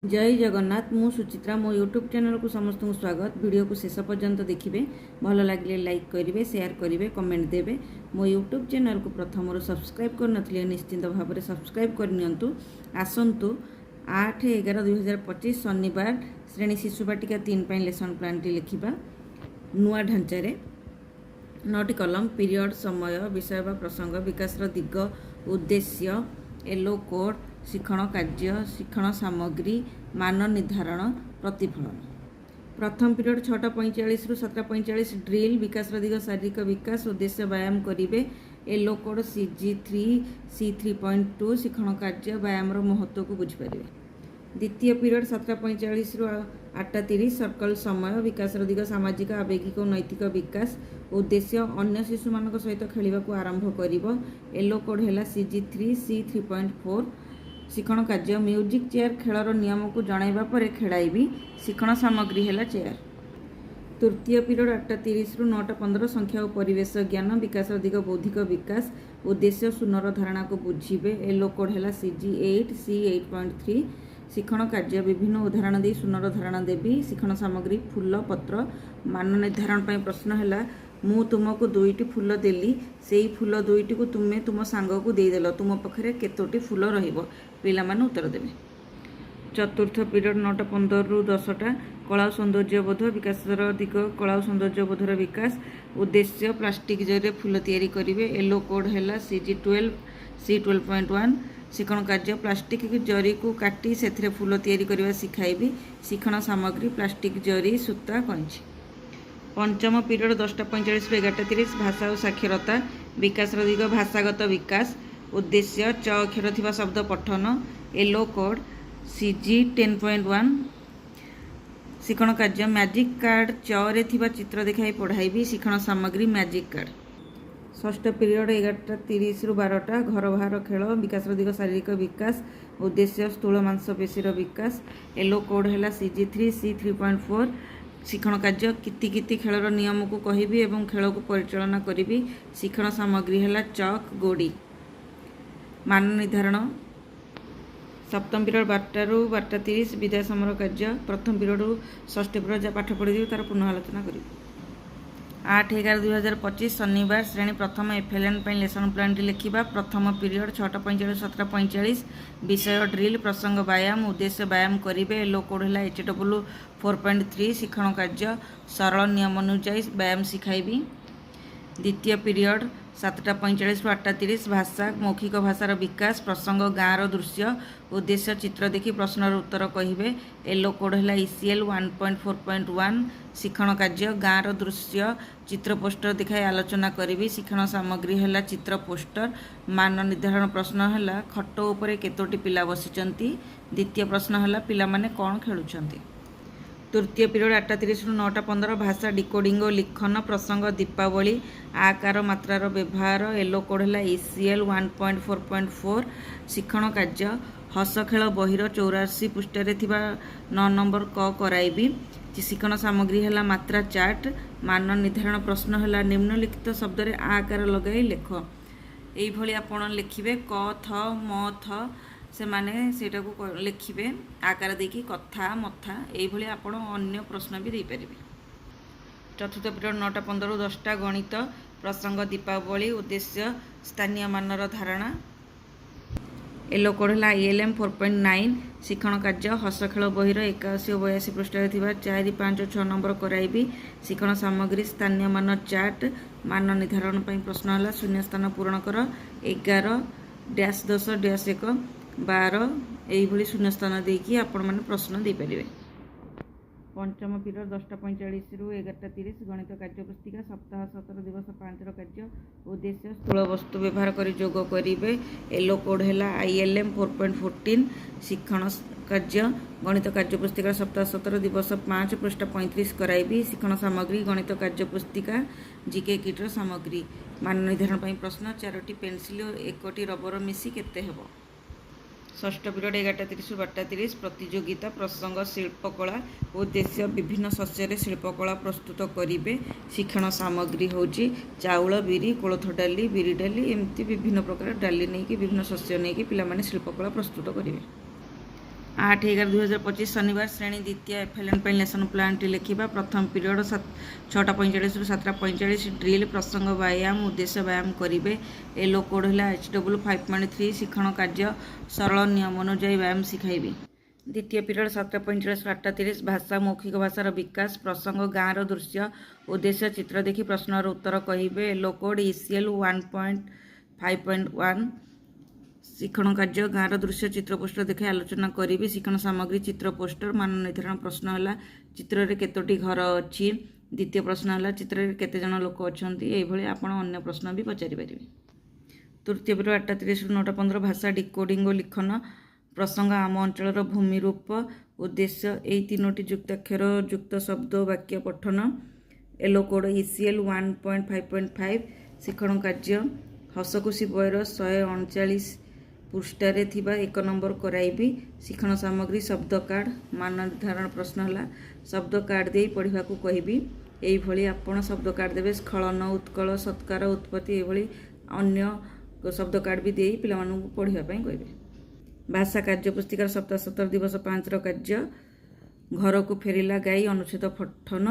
जय जगन्नाथ मु सुचित्रा मो यूट्यूब चैनल को समस्त स्वागत। वीडियो को शेष पर्यंत देखिए, भल लगे लाइक करेंगे, शेयर करेंगे, कमेंट देवे। मो यूट्यूब चैनल को प्रथम सब्सक्राइब कर निश्चिंत भाव में सब्सक्राइब करनियंतु। आसंतु 8/11/2025 शनिवार श्रेणी शिशु बाटिका 3 लेसन प्लान टी लिखा। नुआ ढांचारे 9टी कलम पीरियड समय विषय बा प्रसंग विकास दिग उद्देश्य येलो कोड शिक्षण कार्य शिक्षण सामग्री मान निर्धारण प्रतिफलन। प्रथम पीरियड 6:45 रु 7:45 ड्रिल विकास दिग शारीरिक विकास उद्देश्य व्यायाम करेंगे। येलो कोड CG3 C3.2 शिक्षण कार्य व्यायाम महत्व को बुझीपारे। द्वितीय पीरियड 7:45 रु 8:30 सर्कल समय विकास दिग सामाजिक आवेगिक और नैतिक विकास उद्देश्य अन्य शिशु मान सहित खेल को आरंभ कर। येलो कोड है CG3 C3.4 शिक्षण कार्य म्यूजिक चेयर खेलर नियम को जनइबा पर खेलाइबी शिक्षण सामग्री है चेयर। तृतीय पीरियड 8:30 रु 9:15 संख्या और परिवेश ज्ञान विकास दिग बौद्धिक विकास उद्देश्य शून्यर धारणा को बुझीबे। येलो कोड है CG8 C8.3 शिक्षण कार्य विभिन्न उदाहरण दे शून्यर धारणा देवी शिक्षण सामग्री फूल पत्र मान निर्धारण पर प्रश्न है मु तुमको 2टी फूल देली से फूल 2टी को तुमे तुम सांग को देदेल तुम पाखे केतोटी फूल पिला माने उत्तर देवे। चतुर्थ पीरियड 9:15 रु 10टा कला सौंदर्यबोध विकास दिग कला सौंदर्यबोधर विकास उद्देश्य प्लास्टिक जरिए फूल तैयारी करेंगे। येलो कोड है CG12 C12.1 शिक्षण कार्य प्लास्टिक जरी को काटी से फूल तैयारी करने शिखाइबी शिक्षण सामग्री प्लास्टिक जरी सूता कैंची। पंचम पीरियड 10:45 रु 11:30 भाषा और साक्षरता विकास दिग भाषागत विकास उद्देश्य च अक्षर थिबा शब्द पठन। येलो कोड CG10.1 शिक्षण कार्य मैजिक कार्ड चरे थिबा चित्र देखाई पढ़ाइबी शिक्षण सामग्री मैजिक कार्ड। षष्ठ पीरियड 11:30 रु 12टा घर बाहर खेल विकास दिग शारीरिक विकास उद्देश्य स्थूल मांसपेशीर विकास। येलो कोड है CG3 C3.4 शिक्षण कार्य किति किति खेलर नियम को कहबी एवं खेल को परिचालना करी शिक्षण सामग्री है चक गोड़ी मान निर्धारण। सप्तम पीरियड 12 रु 12:30 विद्या समर कार्य प्रथम पीरियड षष्ठ पीरियड जहाँ पाठ पढ़ी तार पुनः आलोचना करी। 8/11/2025 शनिवार श्रेणी प्रथम FLN लेसन प्लान टी लिखा। प्रथम पीरियड 6:45 7:45 विषय ड्रिल प्रसंग व्यायाम उद्देश्य व्यायाम करेंगे। येलो कोड है HW 4.3 शिक्षण कार्य सरल नियम अनुଯାयी व्यायाम शिखाइबी। द्वितीय पीरियड 7:45 रु 8:30 भाषा मौखिक भाषार विकास प्रसंग गाँवर दृश्य उद्देश्य चित्र देखी प्रश्नर उत्तर कहे। येलो कोड है ECL 1.4.1 शिक्षण कार्य गाँवर दृश्य चित्र पोस्टर दिखाई आलोचना करी शिक्षण सामग्री है चित्र पोस्टर मान निर्धारण प्रश्न है खट उपरे केतोटी पिला बसिचंती। द्वितीय प्रश्न है पिला माने कौन खेलुछंती। तृतीय पीरियड 8:30 रु 9:15 भाषा डिकोडिंग और लिखन प्रसंग दीपावली आकार मात्रार व्यवहार। येलो कोड है ECL 1.4.4 शिक्षण कार्य हस खेल बहिर 84 पृष्ठ 9 नंबर क कराइबी शिक्षण सामग्री है मात्रा चार्ट मान निर्धारण प्रश्न है निम्नलिखित शब्द रे आकार लगाई लेख। यही आपण लिखिबे क थ म थ से माने सेटा को लिखिबे आकार देकी कथा मथा यही आपण अन्य प्रश्न भी दे पारिबे। चतुर्थ पीरियड 9:15 रु 10टा गणित प्रसंग दीपावली उद्देश्य स्थानीय मानर धारणा। येलो कोड है ILM 4.9 शिक्षण कार्य हस खेल बहिर 81 और 82 पृष्ठ 4 5 6 नंबर कराइबी शिक्षण सामग्री स्थानीय मान चार्ट मान निर्धारण प्रश्न है शून्य स्थान पूरण कर 11-10-1 12 यही शून्य स्थान देकी आपण मैंने प्रश्न दे पारे। पंचम पीरियड 10:45 रु 11:30 गणित कार्य पुस्तिका सप्ताह 17 दिवस 5 कार्य उद्देश्य स्थूल वस्तु व्यवहार कर जोग करेंगे। येलो कोड है ILM 4.14 शिक्षण कार्य गणित कार्य पुस्तिका सप्ताह 17 दिवस 5 पृष्ठ 35 कराइबी शिक्षण सामग्री गणित कार्य पुस्तिका GK किटर सामग्री मान निर्धारण प्रश्न 4टी पेनसिल और 1टी रबर मिसी केते हेबो। षष्ठ पीरियड 11:30 रु 12:30 प्रतियोगिता प्रसंग शिल्पकला उद्देश्य विभिन्न शस्य शिल्पकला प्रस्तुत करेंगे शिक्षण सामग्री हूँ चाउल बिरी कोलथ डाली बिरी डाली एमती विभिन्न प्रकार डाली नहीं कि विभिन्न शस्य नहीं कि पिला माने शिल्पकला प्रस्तुत करेंगे। 8/11/2025 शनिवार श्रेणी द्वितीय एफएलएन लेसन प्लान टी लिखा प्रथम पीरियड 6:45 ରୁ 7:45 ड्रिल प्रसंग व्यायाम उद्देश्य व्यायाम करेंगे। एलो कोड है HW 5.3 शिक्षण कार्य सरल नियम अनुजाई व्यायाम शिखाइबी। द्वितीय पीरियड 7:45 ରୁ 8:30 भाषा मौखिक भाषार विकास प्रसंग गाँवर दृश्य उद्देश्य चित्र देखी प्रश्नर उत्तर कहे। एलो कोड ECL 1.5.1 शिक्षण कार्य गाँवर दृश्य चित्र पोस्टर देखे आलोचना करी। शिक्षण सामग्री चित्र पोस्टर मान निर्धारण प्रश्न है चित्र रे केतोटी घर अच्छी। द्वितीय प्रश्न है चित्र रे केते जन लोक अच्छा ये आपण अन्य प्रश्न भी पचारि पारे। तृतीय पीरियड 8:30 ରୁ 9:15 भाषा डिकोडिंग और लिखन प्रसंग आम अंचल भूमि रूप उद्देश्य यही तीनोटी युक्ताक्षर युक्त शब्द वाक्य पठन। एलो कोड ECL 1.5.5 शिक्षण कार्य हसखुशी बयर 139 पृष्ठारे थिबा 1 नंबर कराइबी। शिक्षण सामग्री शब्द कार्ड मान निर्धारण प्रश्न है शब्द कार्ड दे पढ़ा कहबी। यही आपण शब्द कार्ड देवे स्खलन उत्कल सत्कार उत्पत्ति ये अन्य शब्द कार्ड भी दे पिला पढ़ापी कहे। भाषा कार्य पुस्तिकार सप्ताह 17 दिवस 5 कार्य घर को फेरिला गाई अनुच्छेद पठन।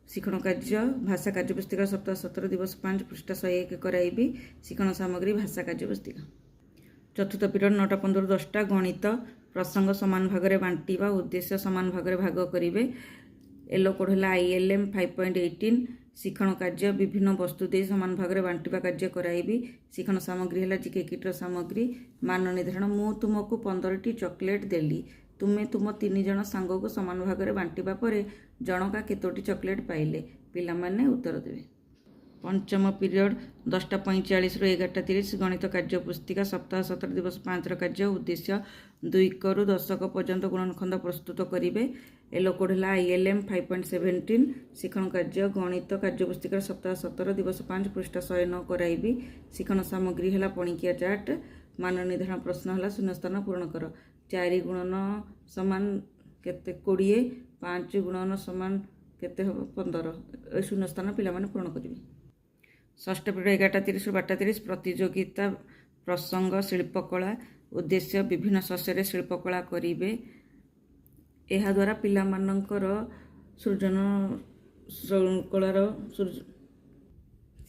शिक्षण कार्य भाषा कार्य पुस्तिकार सप्ताह 17 दिवस 5 पृष्ठा 101 कराइबी। शिक्षण सामग्री भाषा कार्य पुस्तिका। चतुर्थ पीरियड 9:15 10टा गणित प्रसंग समान भाग में बांटा उद्देश्य समान भाग में भाग करेंगे। एलो कोड है ILM 5.18 शिक्षण कार्य विभिन्न वस्तु दे समान भाग में बांटा कार्य कराइबी। शिक्षण सामग्री है जीके किटर सामग्री मान निर्धारण मु तुमको 15टी चॉकलेट देली तुम्हें तुम 3 जन सांग को समान भाग में बांटा पर जनका केतोटी चॉकलेट पाइले पिला माने उत्तर देवे। पंचम पीरियड 10:45 ରୁ 11:30 गणित कार्य पुस्तिका सप्ताह 17 दिवस 5 कार्य उद्देश्य 2 ରୁ 10 पर्यंत गुणनखंड प्रस्तुत करेंगे। एलो कोड है ILM 5.17 शिक्षण कार्य गणित कार्य पुस्तिका सप्ताह 17 दिवस 5 पृष्ठा 109 कराइबी। शिक्षण सामग्री है पणिकिया चार्ट मान निर्धारण प्रश्न है शून्य स्थान पूर्ण कर 4 गुणन समान केते 20 5 गुणन समान केते 15 शून्य स्थान पिला माने पूर्ण करेंगे। षष्ठ पीरियड 11:30 ରୁ 12:30 प्रतियोगिता प्रसंग शिल्पकला उद्देश्य विभिन्न शस्य शिल्पकला करेंगे। यह द्वारा पिला मानकर सृजन कलार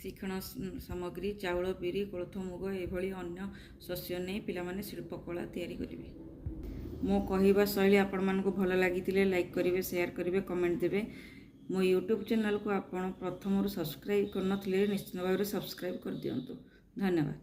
शिक्षण सामग्री चाउल बिरी कोलथ मुग ये अन्य शस्य नहीं पिला माने शिल्पकला तैयारी करेंगे। मो कहवा शैली आपण मानक भल लगी लाइक करेंगे शेयर करेंगे कमेंट देवे। मो यूट्यूब चैनल को आपण प्रथम सब्सक्राइब करनथिले निश्चित भाव सब्सक्राइब कर दियंतु। धन्यवाद।